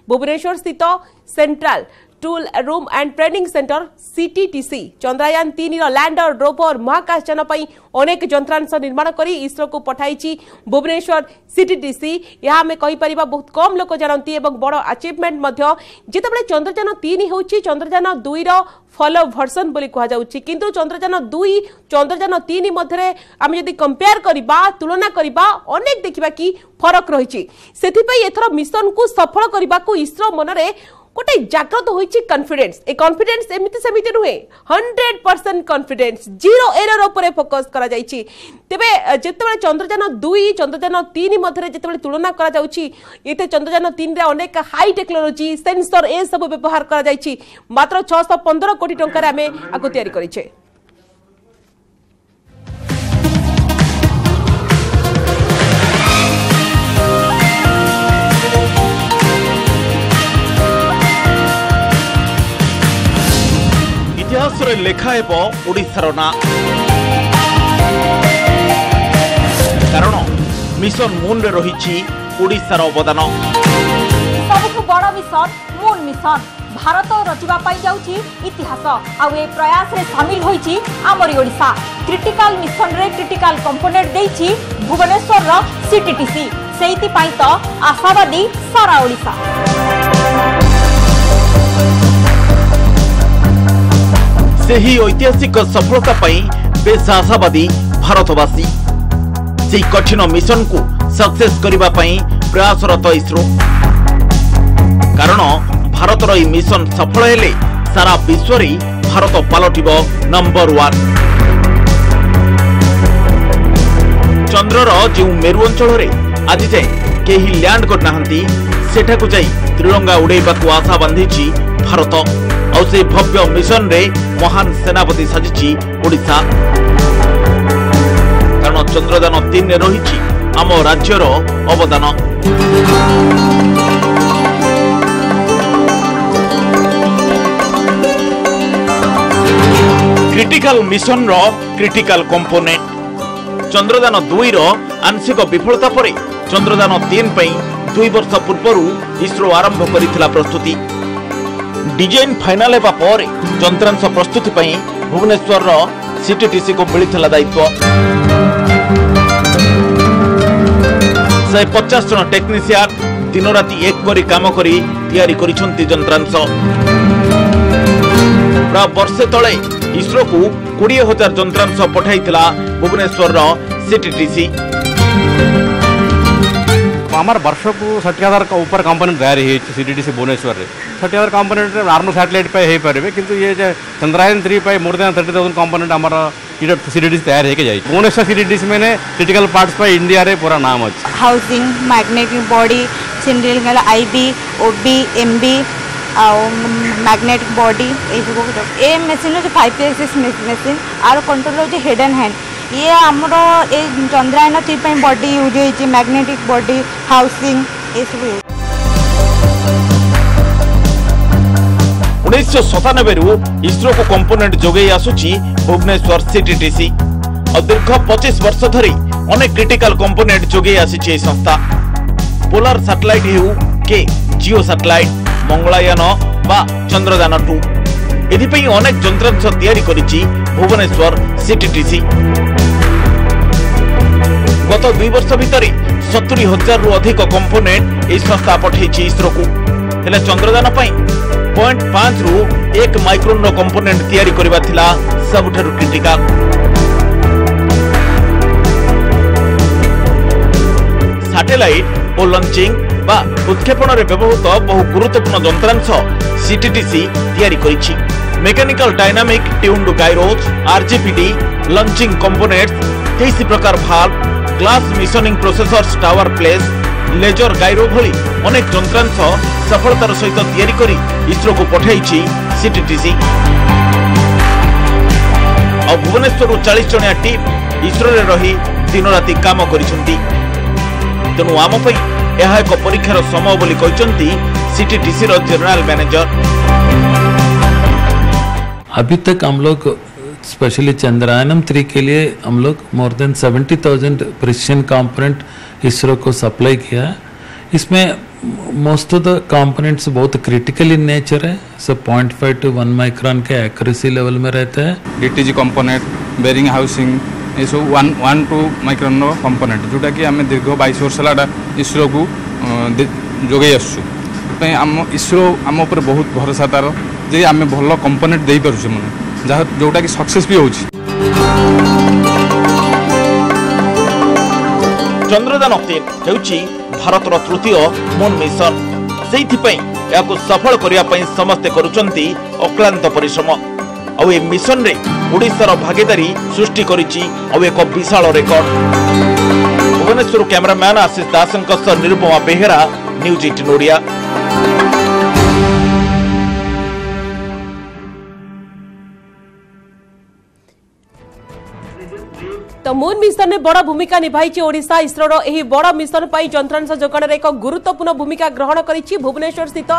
भुवनेश्वर स्थित Central Tool Room and Training Centre CTTC Chandrayaan 3 lander rover महाकाशयान पर अनेक यंत्रांश निर्माण करी इसरो को पठाई भुवनेश्वर सीटीटीसी। यह आम कहीपर बहुत कम लोक जानती और बड़ अचिवमेंट जिते चंद्रयान 3 हूँ चंद्रयान 2 फॉलो वर्सन बोली कहुच्छी किंतु चंद्रयान 2 चंद्रयान 3 मध्य आम जदि कंपेयर करबा तुलना करबा अनेक देखा कि फरक रही एथर मिशन को सफल करने को इसरो मनरे गोटे जागृत होइछि कॉन्फिडेंस। ए कॉन्फिडेंस एमिति सेमिति नुहे 100% कॉन्फिडेंस जीरो एरर ऊपर फोकस करा जाइछि। तेबे जेतेबेले चंद्रयान 2 चंद्रयान 3 मध्य जेतेबेले तुलना करा जाउछि एते चंद्रयान 3 रे अनेक हाई टेक्नोलॉजी सेंसर ए सब व्यवहार करा जाइछि। मात्र 615 कोटी टंका रे आमे आको तयारी करिछे। इतिहास रे लेखा हेब ओडिशार ना कारण मिशन मून रे रहिछि ओडिशार अवदान। सबुठु बड़ मिशन मून मिशन भारत रचिबा पाई जाउछि इतिहास आ ए प्रयास रे शामिल होइछि आमरी ओडिशा। क्रिटिकल मिशन रे क्रिटिकल कंपोनेंट देइछि भुवनेश्वर रो सीटीटीसी सेइति पाई तो आशावादी सारा ओडिशा। सेही ऐतिहासिक सफलता पाई बेस आशावादी भारतवासी से कठिन मिशन को सक्सेस करबा पाई प्रयासरत इसरो कारण भारतर यह मिशन सफल हेले सारा विश्व रे भारत पलटिब नंबर 1। चंद्रर जो मेरु अंचल रे आज जाए केही लैंड कर नाहंती सेठाकु जाई त्रिरंगा उड़ेबाकू आशा बांधिछि भारत और से भव्य मिशन रे महान सेनापति साजिछि ओडिशा कारण चंद्रयान 3 रे रहिछि आम राज्यर अवदान। क्रिटिकल मिशन रो क्रिटिकल कंपोनेंट चंद्रयान 2 रो आंशिक विफलता परे चंद्रयान 3 पई 2 वर्ष पूर्व इसरो आरंभ करिथिला प्रस्तुति। डिजाइन फाइनल हेबा पर यंत्रांश प्रस्तुति पई भुवनेश्वर रो सीटीटीसी को मिलिथिला दायित्व। 150 जन टेक्नीशियन दिन राति एक करी काम करी तैयारी करिसंती यंत्रांश। प्राय वर्षे तले इसरो को 20,000 यंत्रांश पठाइथिला भुवनेश्वर रो सीटीटीसी। हमार वर्ष को 60,000 का ऊपर कंपोनेंट तैयारी है सीटीटीसी भुवनेश्वर रे 60,000 कंपोनेंट आर्नो सैटेलाइट पे हे पारे किंतु ये चंद्रयान 3 पे मोर देन 30,000 कंपोनेंट हमारा सीटीटीसी तैयार है के जाई। भुवनेश्वर सीटीटीसी में क्रिटिकल पार्ट्स पे इंडिया रे पूरा नाम अछि housing magnetic body cylindrical IB OB MB magnetic body ए मशीन जो 5 एक्सिस मशीन आर कंट्रोल जो हेड एंड हैंड ये आमर ए चंद्रयान 3 बॉडी यूज होइछि मैग्नेटिक बॉडी हाउसिंग ए सब 1997 रु इसरो को कंपोनेंट जोगे आसुची भुवनेश्वर सीटीटीसी और दीर्घ 25 वर्ष धरी अनेक क्रिटिकल कंपोनेंट जोगे आसीची संस्था। पोलार सैटेलाइट हेउ के जियो सैटेलाइट मंगलायान बा चंद्रयान 2 एदिपई अनेक यंत्रांश तैयारी करिछि भुवनेश्वर सीटीटीसी। गत 2 वर्ष भितर 70,000 रु अधिक कंपोनेंट ए संस्था पठाइछि इसरो को हेले चंद्रयान पई 0.5 रु 1 माइक्रोन रो कंपोनेंट तैयारी करबा थिला सबठारु क्रिटिकल। सैटेलाइट और लॉन्चिंग बा उत्क्षेपण रे व्यवहृत बहु गुरुत्वपूर्ण यंत्रांश सीटीटीसी तैयारी करिछि। Mechanical dynamic tuned gyros RGPD launching components 23 प्रकार valve glass machining processors tower place laser gyro भली अनेक यंत्रांश सफलतार सहित तैयारी करी इसरो को पठाइछि सीटीटीसी। और भुवनेश्वर 40 जणिया टीम इसरो रे रही दिन राति काम करिसंती तेणु आम पई यह एक परीक्षार समय बोली कहचंती सीटीटीसी रो जनरल मैनेजर। अभी तक हम लोग स्पेशली चंद्रयान 3 के लिए हम लोग more than 70,000 precision component ISRO को सप्लाई किया। इसमें मोस्ट ऑफ द कंपोनेंट्स बहुत क्रिटिकल इन नेचर है, सब 0.5 to 1 माइक्रोन के एक्यूरेसी लेवल में रहते हैं। डीटीजी कंपोनेंट, बेरिंग हाउसिंग, ये सब 1 to 2 माइक्रोन कंपोनेंट जोटा कि आम दीर्घ 22 वर्ष है इसरो को जोगे आसुँ। आम इसरो आम उपर बहुत भरोसा तार जे आम भल कंपोनेंट दे पार्छे मैंने जहाँ जोटा कि सक्सेस भी होची। चंद्रयान 3 हेउची भारतर तृतीय मून मिशन। सेइथिपई याको सफल करिया पई समस्ते करूचंती अक्लांत परिश्रम। आ ए मिशन रे ओडिशार भागीदारी सृष्टि करिची आ एक विशाल रेकर्ड। भुवनेश्वर कैमरामैन आशीष दासंक सह निरुपमा बेहेरा, न्यूज 18 ओडिया। तो मून मिशन ने बड़ भूमिका निभाई ओडिशा। इसरोर एही बड़ मिशन पाई यंत्रांश जोगाण एक गुरुत्वपूर्ण भूमिका ग्रहण करिछि भुवनेश्वर स्थित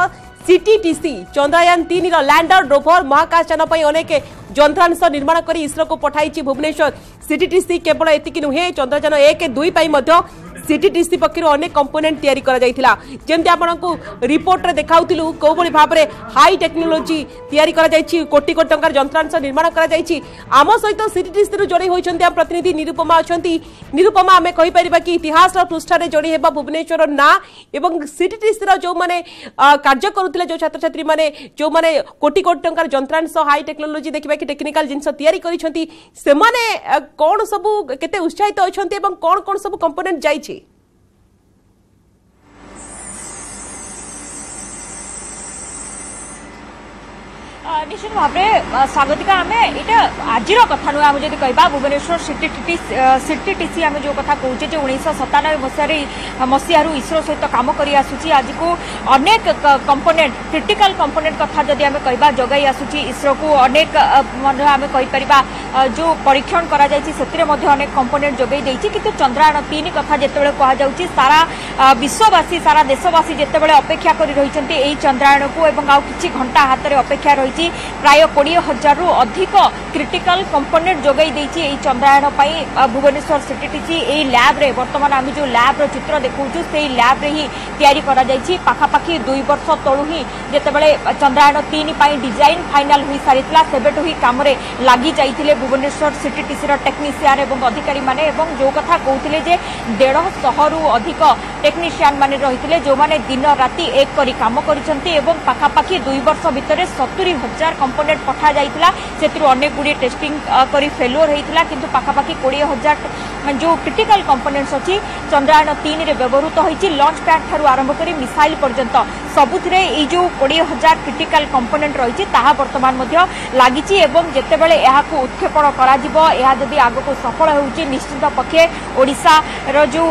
सीटीटीसी। चंद्रयान 3 लैंडर रोवर महाकाशयान पाई अनेक यंत्रांश निर्माण करी इसरो को पठाई भुवनेश्वर सीटीटीसी। केवल एतिकी नुहे, चंद्रयान 1-2 पाई मध्य सीटीटीसी पक्षर अनेक कंपोनेंट तैयारी करा जायतिला। जेमति आपनकु रिपोर्ट रे देखाउतिलु को बळी भाबरे हाई टेक्नोलॉजी तैयारी करा जायछि, कोटी कोटी टंकार यंत्रांश निर्माण करा जायछि। आम सहित सीटीटीसी रु जोड़ी होइछन्ती हम प्रतिनिधि निरुपमा अछन्ती। निरुपमा, आमे कहि परिबा कि इतिहास रो पृष्ठ रे जोड़ी हेबा भुवनेश्वर ना एवं सीटीटीसी रो जो माने कार्य करूतिले जो छात्र छात्री माने जो माने कोटी कोटी टंकार यंत्रांश हाई टेक्नोलॉजी देखिबा कि टेक्निकल जिंस तैयारी करिछन्ती, से माने कोन सब केते उत्साहित अछन्ती एवं कोन कोन सब कंपोनेंट जायछि? निश्चित भाव में स्वागतिका आम यहाँ आज कथा नुहे आम जब कह भुवनेश्वर सीटीटीसी आम जो कथा कहे 1997 मसीह इसरो सहित कम कर आसूची। आज को अनेक कंपोनेंट क्रिटिकल कंपोनेंट कथा जदि आम कह जगै आसूची इसरो को अनेक आम कहीपर जो परीक्षण अनेक कंपोनेंट जगै कि चंद्रयान 3 कथा जिते कहुच्छी सारा विश्ववासी सारा देशवासी जिते अपेक्षा कर रही चंद्रयान को आउ कि घंटा हाथ में अपेक्षा रही प्राय 20,000 रु अधिक क्रिटिकल कंपोनेंट जोगाई देछि चंद्रयान भुवनेश्वर सीटीटीसी। यही लैब रे वर्तमान आम जो लैब रो चित्र देखुछु से लैब रे ही तैयारी करा जायछि। पाखापाखि 2 वर्ष तळु ही जेतेबेले चंद्रयान 3 पाई डिजाइन फाइनल हुई सारितला सेबेटु ही काम रे लागि जाइथिले भुवनेश्वर सीटीटीसी रो टेक्नीशियन एवं अधिकारी माने एवं जो कथा कहउथिले जे 150 रु अधिक टेक्नीशियन माने रहिथिले जो माने दिन राति एक करी काम करिसंती एवं पाखापाखि 2 वर्ष भितरे 70,000 कंपोनेंट पठा जाइतिला। सेतिरु अनेक गुडी टेस्टिंग करी फेल्योर हेइतिला किंतु पाखापाखि 20,000 जो क्रिटिकल कंपोनेंट्स अछि चंद्रयान 3 रे व्यवहृत होइछि। लॉन्च पैड थारु आरंभ करी मिसाइल पर्यंत सबुथिरे ए जो 20,000 क्रिटिकल कंपोनेंट रहिछि ताहा वर्तमान मध्ये लागिछि एवं जेतेबेले एहाकु उत्क्षेपण करा जिवो एहा जदि आगको सफल होउछि निश्चित पक्षे ओडिसा रो जो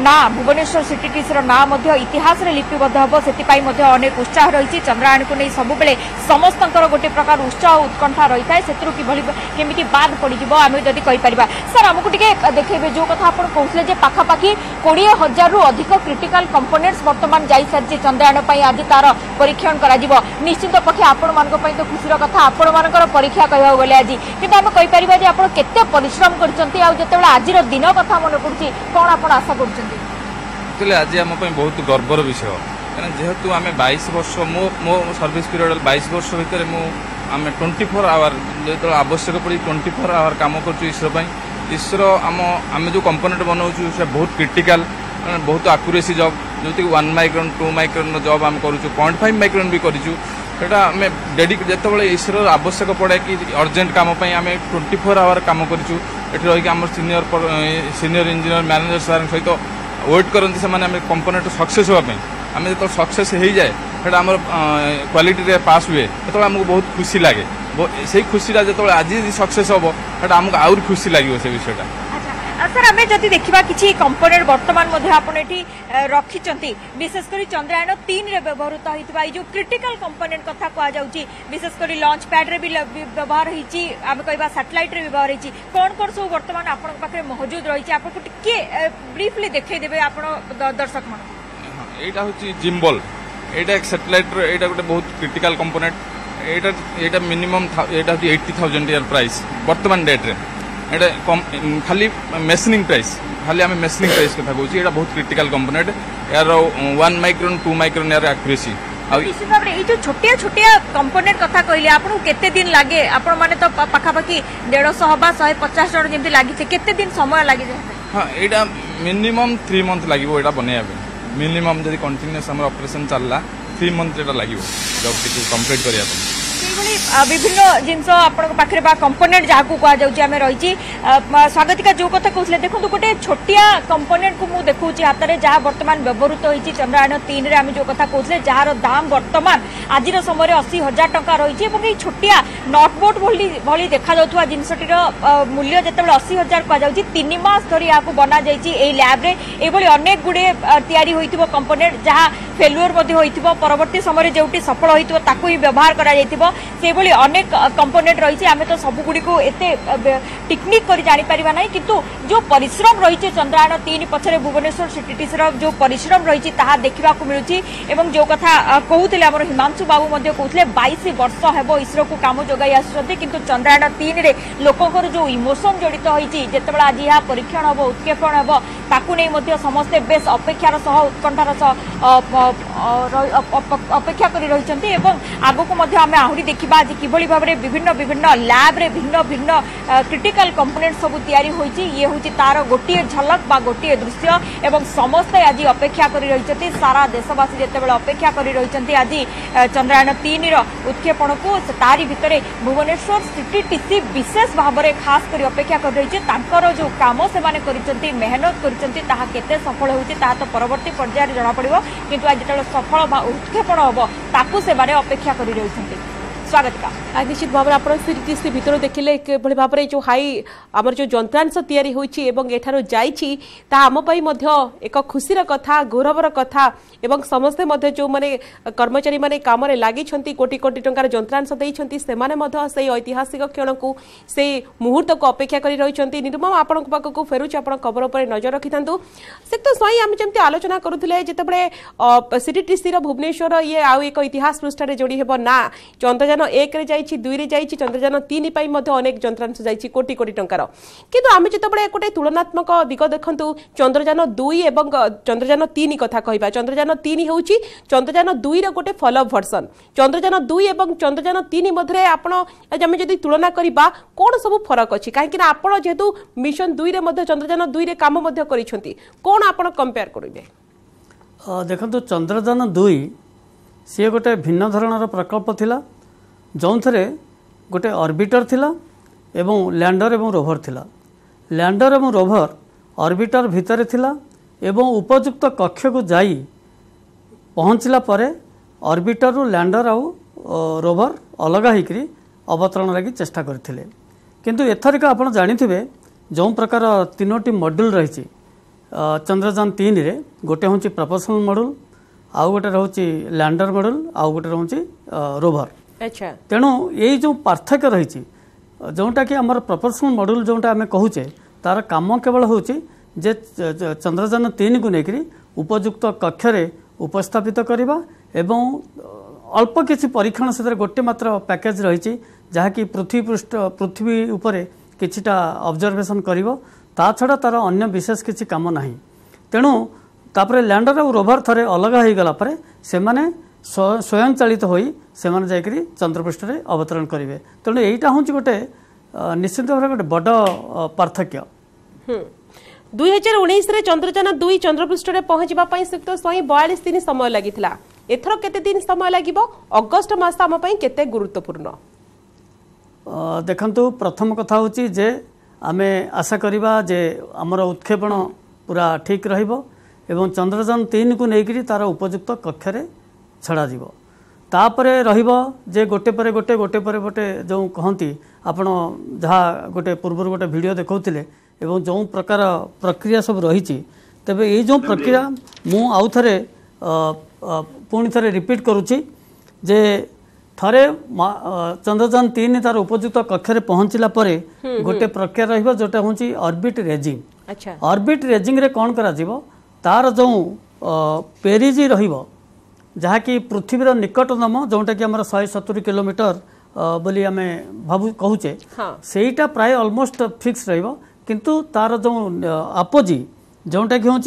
ना भुवनेश्वर सीटीटीसी रो ना मध्ये इतिहास रे लिपिबद्ध हबो। सेति पई मध्ये अनेक उत्साह रहिछि। चंद्रयान को नै सब बेले समस्तंकर गोटे प्रकार उत्साह उत्कंठा रही है से केमिति बाद पड़ जाव आम जदि कहीपर। सर आमको टे देखेबे जो कथा आप कहते पाखापाखि 20,000 रु अधिक क्रिटिकल कंपोनेंट्स वर्तमान जाई सारी चंद्रयान आज तार परीक्षण करा निश्चित पक्षे आपण मान तो खुशी कथा आपण मान परीक्षा कहवा गले आज कि आम कहीपर जे आप केते परिश्रम करते आज दिन कथा मन पड़ुछि कौन आप आशा कर आज आम बहुत गर्वर विषय जेहेतु आम 22 वर्ष मो सर्विस पीरियड 22 वर्ष भितर आम 24 आवर जो आवश्यक पड़ी 24 आवर काम कर इसरो आम जो कंपोनेंट बनाऊँ से बहुत क्रिटिकल बहुत आक्यूरेसी जॉब जो 1 माइक्रोन 2 माइक्रोन जॉब आम करूँ 0.5 माइक्रोन भी करूँ आम डेडिक जिते इसरो आवश्यक पड़े कि अर्जेंट काम आम 24 आवर काम करूँ रही आम सीनियर इंजीनियर मैनेजर सार सहित वेट करते से कंपोनेंट सक्सेस होगापी आम जो सक्सेस हो जाए से आम क्वालिटी पास हुए तो आमको बहुत खुशी लगे से खुशीटा जो आज सक्सेस हम से आमको आउर खुशी लगे से विषयटा। सर आम जदि देखा कि कंपोनेंट बर्तमान रखिंट विशेषकर चंद्रयान 3 रे व्यवहृत होता जो क्रिटिकल कंपोनेंट कथा कहुच्छी विशेषकर लॉन्च पैड रे भी व्यवहार होती आम कह सैटेलाइट रे व्यवहार होती कौन कौन सब बर्तमान आपण पाखे मौजूद रही आपको टे ब्रीफली देखदेवे आप दर्शक मान। यहाँ हूँ जिम्बल यहाँ एक सैटेलाइट यहाँ गोटे बहुत क्रिटिकल कंपोनेंट यहाँ मिनिमम यहाँ 80,000 प्राइस वर्तमान डेट रे एटा खाली मेसिनिंग प्राइस खाली आम मेसिनिंग प्राइस कथा कहूँ ये बहुत क्रिटिकल कंपोनेंट यार 1 माइक्रोन 2 माइक्रोन यार एक्यूरेसी निश्चित भाव में ये छोटिया छोटिया कंपोनेंट कथा कहले आपको केते दिन लगे आपण माने तो पाखापाखि 150 बा 150 जन जमी लगी केते दिन समय लगे हाँ यहाँ मिनिमम 3 मंथ लगे यहाँ बनैया मिनिमम जब कंटिन्यूस आम ऑपरेशन चलला 3 मंथ यहाँ लगे जब किसी कंप्लीट करने विभिन्न जिनस पाखे कंपोनेंट जहाँ कहुचे रही स्वागतिका जो कथा कहते देखो गोटे छोटिया कंपोनेंट को मुझे देखा हाथ में जहाँ बर्तमान व्यवहृत होती चंद्रयान 3 रे आम जो कथा कहते जार दाम बर्तमान आज समय 80,000 टंका रही छोटिया नटबोट भली देखा जाऊा जिनसटीर मूल्य जिते 80,000 कहुच्छी 3 मास धरी यहाँ बना जाइए लैब्रे ये अनेक गुड़े या कंपोनेंट जहाँ फेलुअर परवर्ती समय जो सफल होता व्यवहार कर अनेक कंपोनेंट रही आम तो सबुगुड़ी को एत टेक्निक कर जापर ना किंतु जो परिश्रम रही चंद्रयान 3 पछरे भुवनेश्वर सीटीटीसी जो परिश्रम रही देखा मिलूँ जो कथा कहते आम हिमांशु बाबू कहते 22 वर्ष हेब इसरो को कम जोगाई आसुँच किंतु चंद्रयान 3 रे लोकंर जो इमोशन जड़ित होती जिते आज यह परीक्षण हम उत्क्षेपण हम ताकू नहीं समस्ते बेस अपेक्षार सह उत्कंठार अपेक्षा कर रही आग को आम आहरी देखा आज किभली भाव में विभिन्न विभिन्न लैब रे भिन्न भिन्न क्रिटिकल कंपोनेंट सब तैयारी होइछि ये होछि तार गोटे झलक बा गोटे दृश्य एवं समस्ते आज अपेक्षा कर रही सारा देशवासी जितेबाला अपेक्षा कर रही आज चंद्रयान 3 रो उत्क्षेपण को तारी भितर भुवनेश्वर सीटीटीसी विशेष भाव में खास कर अपेक्षा कर रही जो काम से माने मेहनत करते सफल होती तो परवर्ती पर्यायर जना पड़ो किंतु आज जो सफल उत्क्षेपण हम ताकू से अपेक्षा कर रही स्वागत का निश्चित भाव में आप सीटीटीसी भितर देखिले किभली भाव में जो हाई आमर जो यंत्रांश तैयारी होइछि एवं एठारो जाइछि ता आम पई मध्य एक खुशीर कथा गौरवर कथा एवं समस्ते मध्य जो माने कर्मचारी माने काम रे लागि छंती कोटी कोटी टंकार यंत्रांश देइ छंती से माने मध्य से ऐतिहासिक क्षण को से मुहूर्त को अपेक्षा करि रहि छंती निरुमा आपण पाक को फेरुछि आपण खबर पर नजर रखिथांतु से तो स्वयं आम जेमति आलोचना करूथिले जेते बळे सीटीटीसी रो भुवनेश्वर ये आ एक इतिहास पृष्ठ रे जोड़ी हेबो ना चंद्रयान 1 रे जाइछि 2 रे जाइछि चंद्रयान 3 पई मध्य अनेक यंत्रांश जाइछि कोटी कोटी टंकार किंतु आमे जेते बळे गोटे तुलनात्मक दिग देखंतु चंद्रयान 2 एवं चंद्रयान 3 कथा कहिबा चंद्रयान 3 होउछि चंद्रयान 2 रे गोटे फॉलोअप वर्जन चंद्रयान 2 एवं चंद्रयान 3 मध्य आपण आमे जदी तुलना करिबा कोन सब फरक अछि काहे कि आपण जेतु मिशन 2 रे मध्य चंद्रयान 2 रे काम मध्य करिसंती कोन आपण कंपेयर करिबे देखंतु चंद्रयान 2 से गोटे भिन्न धरणर प्रकल्प थिला जो थे गोटे ऑर्बिटर थिला एवं लैंडर एवं रोभर थिला लैंडर एवं रोभर ऑर्बिटर भितर थिला एवं उपयुक्त कक्ष को जाई पहुँचला परे ऑर्बिटर रु लैंडर आउ रोभर अलग होकर अवतरण लगी चेष्टा करथिले किंतु एथरिक आपण जानिथिबे जो प्रकार 3टी मॉड्यूल रही चंद्रयान 3 रे गोटे होची प्रपोर्शनल मॉड्यूल आउ गोटे रहउची लैंडर मॉड्यूल आउ गोटे रहउची रोभर अच्छा तेणु ये जो पार्थक्य रही जोटा कि आम प्रपोर्शनल मॉड्यूल जोटा आम कहूचे तार काम केवल हूँ जे चंद्रयान 3 को लेकर उपयुक्त कक्षरे उपस्थापित करवा एवं अल्प किसी परीक्षण से गोटे मात्र पैकेज रही जहाँकि पृथ्वी उपरे किछिटा ऑब्जर्वेशन करिवो ता छड़ा तार अन्य विशेष किसी काम नहीं तेणु तापरे लैंडर और रोभर थरे अलग हो गला परे से माने स्वयं चालित होई से माने जायकरी चंद्रपृष्ठ रे अवतरण करिवे तेणु एटा हूँ गोटे निश्चित भाव गोटे बड़ पार्थक्य 2019 रे चंद्रयान 2 चंद्रपृष्ठ रे पहुंचबा पई सुक्त 142 दिन समय लागिथिला एथरो केते दिन समय लागिबो अगस्त मास आम पई केते गुरुत्वपूर्ण देखंतु प्रथम कथा होची जे आमे आशा करिबा जे हमर उत्क्षेपण पूरा ठीक रहिबो एवं चंद्रयान 3 को नेकरी तार उपयुक्त कक्षरे छड़ा जीव तापरे रहिबो जे गोटे परे गोटे जो कहती आपण जहाँ गोटे पूर्व गोटे वीडियो देखौतिले एवं जो प्रकार प्रक्रिया सब रही तेबे ये जो प्रक्रिया मु आउ थरे पुणी थरे रिपीट करुच्ची जे थरे चंद्रयान 3 तार उपयुक्त कक्षरे पहुँचला परे गोटे प्रक्रिया रहिबो जोटा होची ऑर्बिट रेजिंग अच्छा ऑर्बिट रेजिंग रे कोन करा जीवो तार जो पेरिजी रहिबो जहाँकि पृथ्वीर निकटतम जोटा कि आमर 170 किलोमीटर बोली आम भाव कहूचे सेटा प्राय ऑलमोस्ट फिक्स रहिबो किंतु तार जो अपोजी जोटा कि हूँ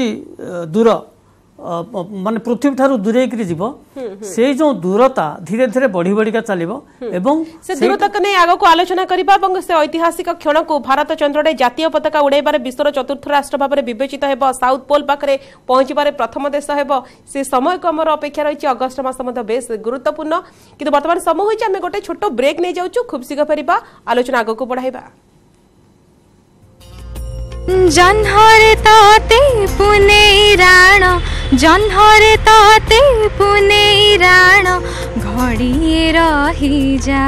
दूर माने पृथ्वी ठारू दूरे जीव से जो दूरता धीरे धीरे बढ़ी बढ़िका चलो एवं से दूरता को नहीं आगो को आलोचना करबा से ऐतिहासिक क्षण को भारत चंद्र जातीय पताका उड़ाइबार विश्वर चतुर्थ राष्ट्र भाव में विवेचित हेब साउथ पोल पाखरे पहुंचबार प्रथम देश हेब से समय को आमर अपेक्षा रही अगस्ट मास बेस गुरुत्वपूर्ण किंतु वर्तमान समय होइछ आमे गोटे छोट ब्रेक नहीं जाउछु खूब शीघ्र फेरिबा आलोचना आगो को बढ़ाइबा जन्हरे ताते पुने राण जन्हरे ताते पुने राण घड़िए रही जा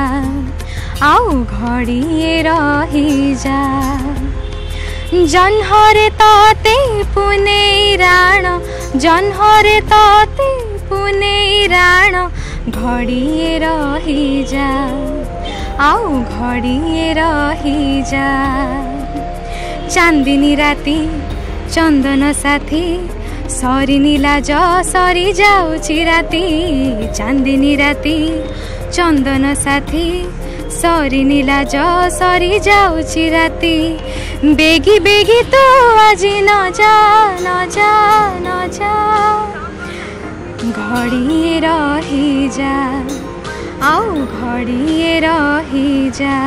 आउ घड़िए रही जा जन्हरे ताते पुने राण जन्हरे ताते पुने राण घड़िए रही जा आउ घड़िए रही जा चांदिनी राती चंदन साथी सरी नीलाज सरी जाऊची राती चांदिनी राती चंदन साथी सरी नीलाज सरी जाऊची राती बेगी बेगी तो आज न जा न जा न जा घड़िए रही जा आउ घड़िए रही जा।